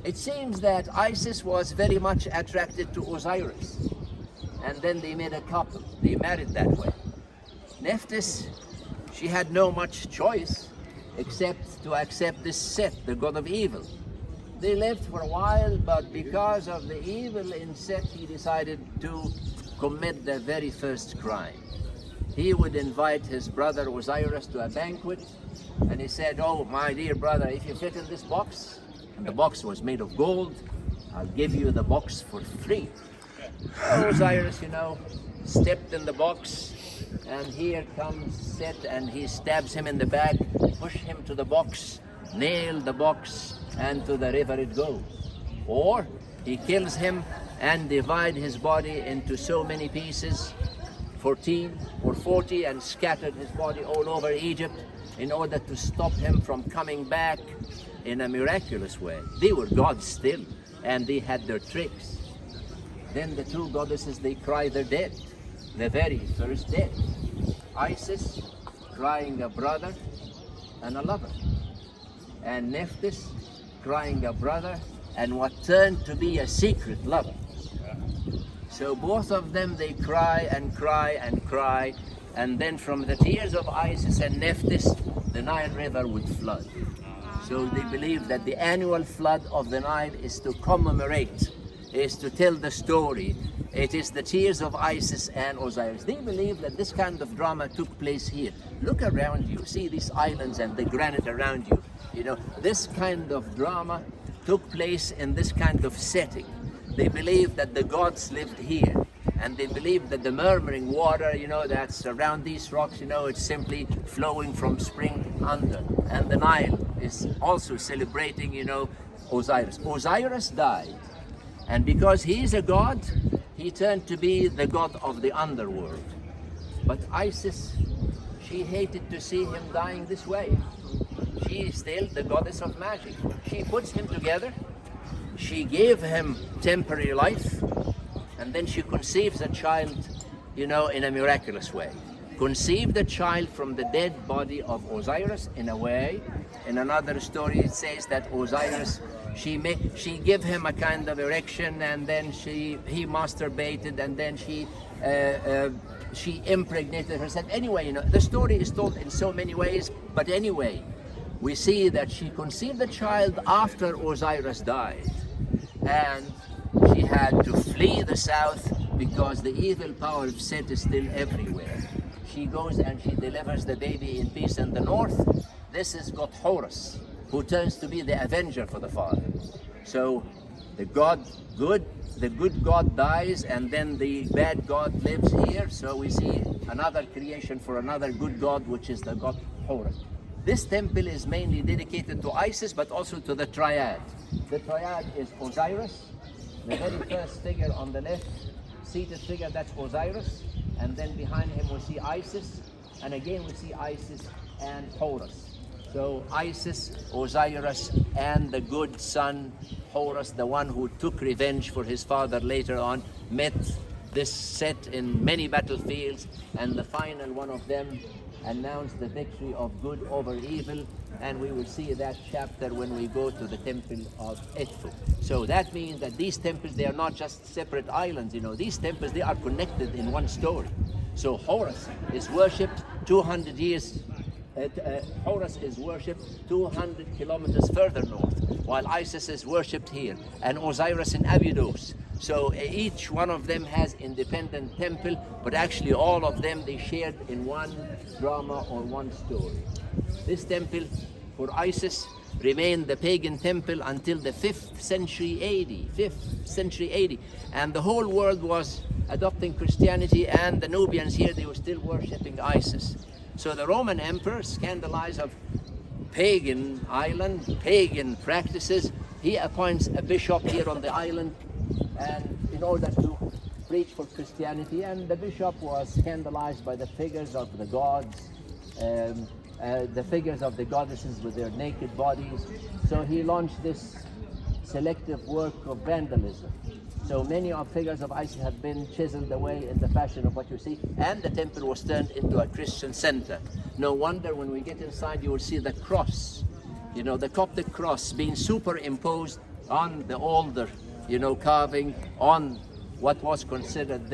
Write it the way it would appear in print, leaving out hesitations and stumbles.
It seems that Isis was very much attracted to Osiris, and then they made a couple. They married that way. Nephthys, she had no much choice except to accept this Set, the god of evil. They lived for a while, but because of the evil in Set, he decided to commit the very first crime. He would invite his brother Osiris to a banquet, and he said, "Oh, my dear brother, if you fit in this box," and the box was made of gold, "I'll give you the box for free." Osiris, stepped in the box, and here comes Set, and he stabs him in the back, push him to the box, nail the box, and to the river it goes. Or he kills him and divide his body into so many pieces, 14 or 40, and scattered his body all over Egypt in order to stop him from coming back in a miraculous way. They were gods still, and they had their tricks. Then the two goddesses, they cry their dead, the very first death. Isis crying a brother and a lover, and Nephthys crying a brother and what turned to be a secret lover. So both of them, they cry and cry and cry, and then from the tears of Isis and Nephthys, the Nile River would flood. So they believe that the annual flood of the Nile is to commemorate, is to tell the story. It is the tears of Isis and Osiris. They believe that this kind of drama took place here. Look around you, see these islands and the granite around you. This kind of drama took place in this kind of setting. They believe that the gods lived here, and they believe that the murmuring water, that's around these rocks, it's simply flowing from spring under. And the Nile is also celebrating, Osiris. Osiris died, and because he's a god, he turned to be the god of the underworld. But Isis, she hated to see him dying this way. She is still the goddess of magic. She puts him together, she gave him temporary life, and then she conceives a child, in a miraculous way. Conceived a child from the dead body of Osiris in a way. In another story it says that Osiris, she gave him a kind of erection, and then he masturbated, and then she impregnated herself. Anyway, the story is told in so many ways, but anyway, we see that she conceived the child after Osiris died, and she had to flee the south because the evil power of Set is still everywhere. She goes and she delivers the baby in peace in the north. This is God Horus, who turns to be the avenger for the father. So the good God dies, and then the bad God lives here. So we see another creation for another good God, which is the God Horus. This temple is mainly dedicated to Isis, but also to the triad. The triad is Osiris, the very first figure on the left, seated figure, that's Osiris, and then behind him we see Isis, and again we see Isis and Horus. So Isis, Osiris, and the good son Horus, the one who took revenge for his father later on, met this Set in many battlefields, and the final one of them announced the victory of good over evil, and we will see that chapter when we go to the temple of Edfu. So that means that these temples, they are not just separate islands, these temples, they are connected in one story. So Horus is worshipped 200 years, Horus is worshipped 200 kilometers further north, while Isis is worshipped here, and Osiris in Abydos. So each one of them has independent temple, but actually all of them, they shared in one drama or one story. This temple for Isis remained the pagan temple until the 5th century AD. And the whole world was adopting Christianity, and the Nubians here, they were still worshipping Isis. So the Roman emperor, scandalized of pagan island, pagan practices, he appoints a bishop here on the island, and in order to preach for Christianity. And the bishop was scandalized by the figures of the gods, the figures of the goddesses with their naked bodies. So he launched this selective work of vandalism. So many of figures of Isis have been chiseled away in the fashion of what you see, and the temple was turned into a Christian center. No wonder when we get inside you will see the cross, the Coptic cross being superimposed on the older, carving, on what was considered then